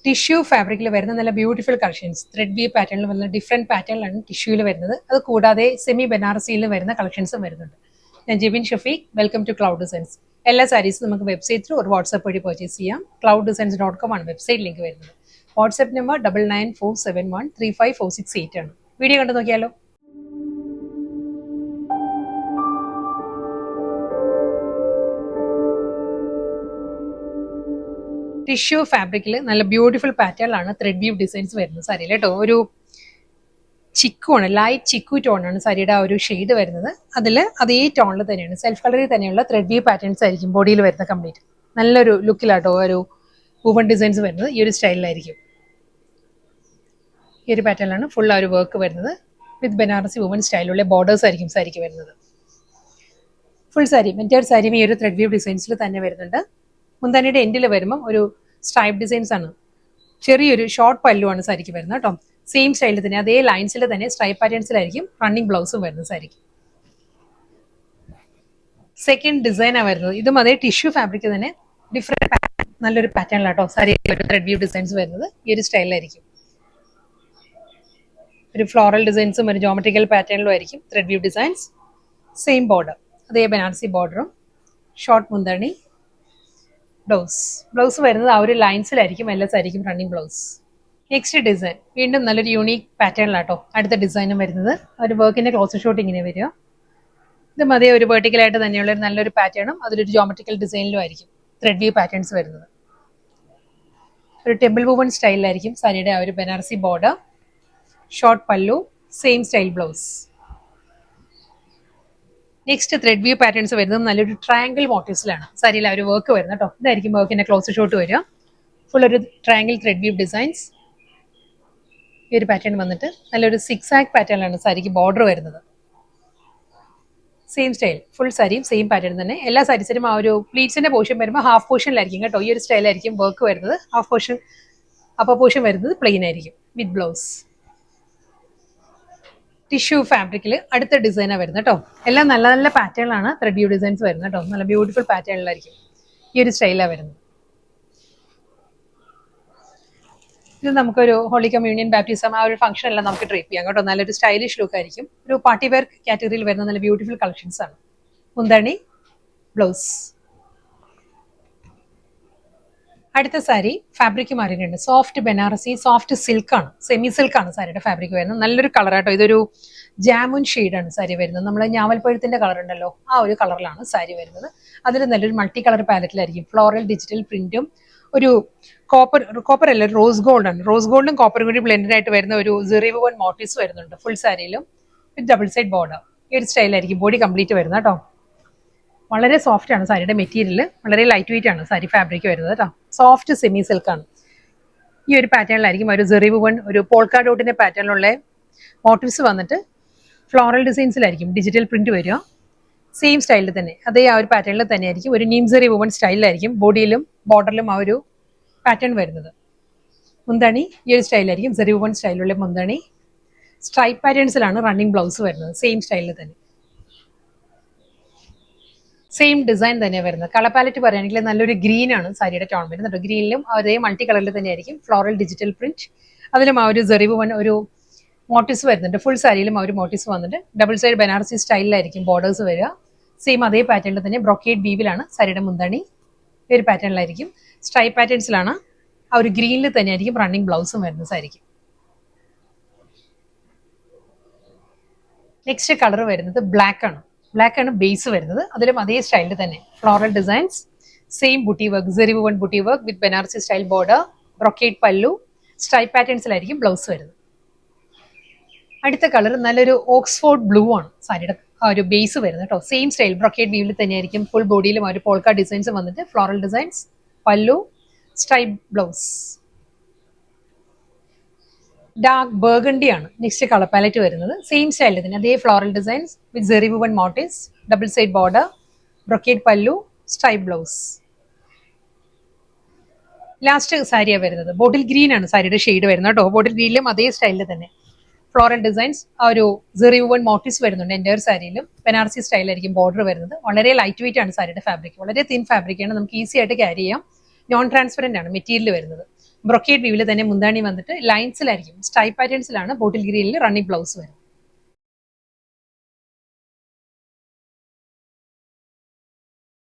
Tissue ഫാബ്രിക്കിൽ വരുന്ന നല്ല ബ്യൂട്ടിഫുൾ കളക്ഷൻസ് ത്രെഡ് വീവ് പാറ്റേണിൽ വരുന്ന ഡിഫറെന്റ് പാറ്റേണിലാണ് ടിഷ്യൂവിൽ വരുന്നത്. അത് കൂടാതെ സെമി ബനാറസിയിൽ വരുന്ന കളക്ഷൻസും വരുന്നുണ്ട്. ഞാൻ Jibin Shafeeq, welcome to Cloud Designs. എല്ലാ സാരീസും നമുക്ക് വെബ്സൈറ്റ് ത്രൂ ഒരു വാട്സ്ആപ്പ് വഴി പർച്ചേസ് ചെയ്യാം. clouddesigns.com ആണ് വെബ്സൈറ്റ് ലിങ്ക് വരുന്നത്. വാട്സ്ആപ്പ് നമ്പർ 9947135468 ആണ്. വീഡിയോ കണ്ടു നോക്കിയാലോ. ടിഷ്യൂ ഫാബ്രിക്കിൽ നല്ല ബ്യൂട്ടിഫുൾ പാറ്റേണിലാണ് ത്രെഡ് വീവ് ഡിസൈൻസ് വരുന്നത് സാരിയിൽ കേട്ടോ. ഒരു ചിക്കു ആണ്, ലൈറ്റ് ചിക്കു ടോണാണ് സാരിയുടെ ആ ഒരു ഷെയ്ഡ് വരുന്നത്. അതിൽ അതേ ടോണിൽ തന്നെയാണ് സെൽഫ് കളറിൽ തന്നെയുള്ള ത്രെഡ് വീവ് പാറ്റേൺസ് ആയിരിക്കും ബോഡിയിൽ വരുന്ന കംപ്ലീറ്റ്. നല്ലൊരു ലുക്കിലാട്ടോ ഒരു വുമൺ ഡിസൈൻസ് വരുന്നത്. ഈ ഒരു സ്റ്റൈലിലായിരിക്കും, ഈ ഒരു പാറ്റേണിലാണ് ഫുൾ ആ ഒരു വർക്ക് വരുന്നത്. വിത്ത് ബനാറസി വുമൺ സ്റ്റൈലുള്ള ബോർഡേഴ്സ് ആയിരിക്കും സാരിക്ക് വരുന്നത്. ഫുൾ സാരി എൻറ്റയർ സാരിയും ഈ ഒരു ത്രെഡ് വീവ് ഡിസൈൻസിൽ തന്നെ വരുന്നുണ്ട്. മുന്താനിയുടെ എൻഡിൽ വരുമ്പം ഒരു സ്ട്രൈപ്പ് ഡിസൈൻസ് ആണ്, ചെറിയൊരു ഷോർട്ട് പല്ലുവാണ് സാരിക്ക് വരുന്നത് കേട്ടോ. സെയിം സ്റ്റൈലിൽ തന്നെ അതേ ലൈൻസിൽ തന്നെ സ്ട്രൈപ്പ് പാറ്റേൺസിലായിരിക്കും റണ്ണിങ് ബ്ലൗസും വരുന്നത് സാരിക്ക്. സെക്കൻഡ് ഡിസൈനാണ് വരുന്നത്. ഇതും അതേ ടിഷ്യൂ ഫാബ്രിക് തന്നെ ഡിഫറെന്റ് നല്ലൊരു പാറ്റേണിലാട്ടോ സാരി ത്രെഡ് വ്യൂ ഡിസൈൻസ് വരുന്നത്. ഈ ഒരു സ്റ്റൈലിലായിരിക്കും ഒരു ഫ്ലോറൽ ഡിസൈൻസും ഒരു ജോമെട്രിക്കൽ പാറ്റേണിലും ആയിരിക്കും thread view designs. Same border, അതേ ബനാറസി ബോർഡറും ഷോർട്ട് മുന്താണി. ബ്ലൗസ് വരുന്നത് ആ ഒരു ലൈൻസിലായിരിക്കും എല്ലാ സാരിക്കും റണ്ണിങ് ബ്ലൗസ്. നെക്സ്റ്റ് ഡിസൈൻ വീണ്ടും നല്ലൊരു യൂണീക് പാറ്റേണിലാട്ടോ അടുത്ത ഡിസൈനും വരുന്നത്. ഒരു വർക്കിന്റെ ക്ലോസ് ഷോട്ട് ഇങ്ങനെ വരിക. ഇതും അതേ ഒരു വെർട്ടിക്കലായിട്ട് തന്നെയുള്ള നല്ലൊരു പാറ്റേണും അതിലൊരു ജോമെട്രിക്കൽ ഡിസൈനിലും ആയിരിക്കും ത്രെഡ് വ്യൂ പാറ്റേൺസ് വരുന്നത്. ഒരു ടെമ്പിൾ വുമൺ സ്റ്റൈലിലായിരിക്കും സാരിയുടെ ആ ഒരു ബനാറസി ബോർഡർ, ഷോർട്ട് പല്ലു, same style blouse. Next thread view patterns വരുന്നത് നല്ലൊരു ട്രയാങ്കിൾ മോട്ടീവ്സിലാണ് സാരിയിൽ ആ ഒരു വർക്ക് വരുന്നത് കേട്ടോ. ഇതായിരിക്കും വർക്കിന്റെ ക്ലോസ് ഷോട്ട് വരിക. ഫുൾ ഒരു ട്രയാങ്കിൾ ത്രെഡ് വ്യൂ ഡിസൈൻസ്. ഈ ഒരു പാറ്റേൺ വന്നിട്ട് നല്ലൊരു സിക്സ് ആക്ക് പാറ്റേണിലാണ് സാരിക്ക് ബോർഡർ വരുന്നത്. സെയിം സ്റ്റൈൽ ഫുൾ സാരിയും സെയിം പാറ്റേൺ തന്നെ. എല്ലാ സാരീസിലും ആ ഒരു പ്ലീറ്റ്സിന്റെ പോർഷൻ വരുമ്പോൾ ഹാഫ് പോർഷനിലായിരിക്കും കേട്ടോ ഈ ഒരു സ്റ്റൈലായിരിക്കും വർക്ക് വരുന്നത്. ഹാഫ് പോർഷൻ അപ്പർ പോർഷൻ വരുന്നത് പ്ലെയിൻ ആയിരിക്കും വിത്ത് ബ്ലൗസ്. ടിഷ്യൂ ഫാബ്രിക്കിൽ അടുത്ത ഡിസൈനാണ് വരുന്നത് കേട്ടോ. എല്ലാം നല്ല നല്ല പാറ്റേണിലാണ് ത്രെഡ് വ്യൂ ഡിസൈൻസ് വരുന്നത് കേട്ടോ. നല്ല ബ്യൂട്ടിഫുൾ പാറ്റേണിലായിരിക്കും ഈ ഒരു സ്റ്റൈലാണ് വരുന്നത്. ഇത് നമുക്കൊരു ഹോളി കമ്മ്യൂണിയൻ ബാപ്റ്റിസം ആ ഒരു ഫംഗ്ഷൻ എല്ലാം നമുക്ക് ഡ്രേപ്പ് ചെയ്യാം കേട്ടോ. നല്ലൊരു സ്റ്റൈലിഷ് ലുക്ക് ആയിരിക്കും. ഒരു പാർട്ടി വെയർ കാറ്റഗറിയിൽ വരുന്ന നല്ല ബ്യൂട്ടിഫുൾ കളക്ഷൻസ് ആണ്. മുന്താണി, ബ്ലൗസ്. അടുത്ത സാരി ഫാബ്രിക് മാറിയിട്ടുണ്ട്. സോഫ്റ്റ് ബനാറസി സോഫ്റ്റ് സിൽക്കാണ്, സെമി സിൽക്കാണ് സാരിയുടെ ഫാബ്രിക് വരുന്നത്. നല്ലൊരു കളറാട്ടോ. ഇതൊരു ജാമുൻ ഷെയ്ഡാണ് സാരി വരുന്നത്. നമ്മൾ ഞാവൽപ്പഴത്തിന്റെ കളർ ഉണ്ടല്ലോ ആ ഒരു കളറിലാണ് സാരി വരുന്നത്. അതിൽ നല്ലൊരു മൾട്ടി കളർ പാലറ്റിലായിരിക്കും ഫ്ലോറൽ ഡിജിറ്റൽ പ്രിന്റും ഒരു കോപ്പർ അല്ല റോസ് ഗോൾഡ് ആണ്. റോസ് ഗോൾഡും കോപ്പറും കൂടി ബ്ലെൻഡഡ് ആയിട്ട് വരുന്ന ഒരു സെറി വുവൺ മോട്ടീവ്സ് വരുന്നുണ്ട് ഫുൾ സാരിയിലും വിത്ത് ഡബിൾ സൈഡ് ബോർഡർ. ഈ ഒരു സ്റ്റൈലായിരിക്കും ബോഡി കംപ്ലീറ്റ് വരുന്നത് കേട്ടോ. വളരെ സോഫ്റ്റ് ആണ് സാരിയുടെ മെറ്റീരിയൽ. വളരെ ലൈറ്റ് വെയിറ്റ് ആണ് സാരി ഫാബ്രിക് വരുന്നത് കേട്ടോ. സോഫ്റ്റ് സെമി സിൽക്കാണ്. ഈ ഒരു പാറ്റേണിലായിരിക്കും ഒരു സെറി വുവൺ ഒരു പോൾക്കാ ഡോട്ടിന്റെ പാറ്റേണിലുള്ള മോട്ടീവ്സ് വന്നിട്ട് ഫ്ലോറൽ ഡിസൈൻസിലായിരിക്കും ഡിജിറ്റൽ പ്രിന്റ് വരിക. സെയിം സ്റ്റൈലിൽ തന്നെ അതേ ആ ഒരു പാറ്റേണിൽ തന്നെ ആയിരിക്കും ഒരു നീം സെറി വുവൺ സ്റ്റൈലിലായിരിക്കും ബോഡിയിലും ബോർഡറിലും ആ ഒരു പാറ്റേൺ വരുന്നത്. മുന്താണി ഈ ഒരു സ്റ്റൈലായിരിക്കും സെറി വുവൺ സ്റ്റൈലുള്ള മുന്താണി. സ്ട്രൈപ്പ് പാറ്റേൺസിലാണ് റണ്ണിങ് ബ്ലൗസ് വരുന്നത്. സെയിം സ്റ്റൈലിൽ തന്നെ സെയിം ഡിസൈൻ തന്നെ വരുന്നത്. കളർ പാലറ്റ് പറയുകയാണെങ്കിൽ നല്ലൊരു ഗ്രീൻ ആണ് സാരിയുടെ ടോൺ വരുന്നത്. ഗ്രീനിലും അതേ മൾട്ടി കളറിൽ തന്നെ ആയിരിക്കും ഫ്ലോറൽ ഡിജിറ്റൽ പ്രിന്റ്. അതിലും ആ ഒരു സെറി വുവൺ ഒരു മോട്ടീവ്സ് വരുന്നുണ്ട്. ഫുൾ സാരിയിലും ആ ഒരു മോട്ടീവ്സ് വന്നിട്ട് ഡബിൾ സൈഡ് ബനാറസി സ്റ്റൈലിലായിരിക്കും ബോർഡേഴ്സ് വരിക. സെയിം അതേ പാറ്റേണിൽ തന്നെ ബ്രൊക്കേഡ് വീവിലാണ് സാരിയുടെ മുന്താണി. ഈ ഒരു പാറ്റേണിലായിരിക്കും സ്ട്രൈപ്പ് പാറ്റേൺസിലാണ് ആ ഒരു ഗ്രീനിൽ തന്നെ ആയിരിക്കും റണ്ണിങ് ബ്ലൗസും വരുന്നത് സാരിക്ക്. നെക്സ്റ്റ് കളർ വരുന്നത് ബ്ലാക്ക് ആണ് ബേസ് വരുന്നത്. അതിലും അതേ സ്റ്റൈലിൽ തന്നെ floral designs, same buti work zari woven buti work with Banarasi style border, brocade pallu, stripe പാറ്റേൺസിലായിരിക്കും ബ്ലൗസ് വരുന്നത്. അടുത്ത കളർ നല്ലൊരു ഓക്സ്ഫോർഡ് ബ്ലൂ ആണ് സാരിയുടെ ആ ഒരു ബേസ് വരുന്നത് കേട്ടോ. സെയിം സ്റ്റൈൽ ബ്രൊക്കേഡ് വീവിൽ തന്നെയായിരിക്കും ഫുൾ ബോഡിയിലും ആ ഒരു പോൾക്കാ ഡിസൈൻസ് വന്നിട്ട് floral designs, pallu, stripe blouse. Dark burgundy ആണ് നെക്സ്റ്റ് കളർ പാലറ്റ് വരുന്നത്. സെയിം സ്റ്റൈലിൽ തന്നെ അതേ floral designs with zari woven motifs, double side border, brocade pallu, stripe blouse. Last സാരിയാണ് വരുന്നത്. ബോട്ടിൽ ഗ്രീൻ ആണ് സാരിയുടെ ഷെയ്ഡ് വരുന്നത് കേട്ടോ. ബോട്ടിൽ ഗ്രീനിലും അതേ സ്റ്റൈലിൽ തന്നെ ഫ്ലോറൽ ഡിസൈൻസ് ആ ഒരു സെറി വുവൺ മോട്ടീവ്സ് വരുന്നുണ്ട്. എൻ്റയർ സാരിയിലും ബനാറസി സ്റ്റൈലായിരിക്കും ബോർഡർ വരുന്നത്. വളരെ ലൈറ്റ് വെയിറ്റ് ആണ് സാരിയുടെ ഫാബ്രിക്. വളരെ തിൻ ഫാബ്രിക് ആണ്, നമുക്ക് ഈസി ആയിട്ട് ക്യാരി ചെയ്യാം. നോൺ ട്രാൻസ്പെറന്റ് ആണ് മെറ്റീരിയൽ വരുന്നത്. ബ്രൊക്കേഡ് വീവിൽ തന്നെ മുന്താണി വന്നിട്ട് ലൈൻസിലായിരിക്കും, സ്റ്റൈ പാറ്റേൺസിലാണ് ബോട്ടിൽ ഗ്രീനിൽ റണ്ണിങ് ബ്ലൗസ് വരുന്നത്.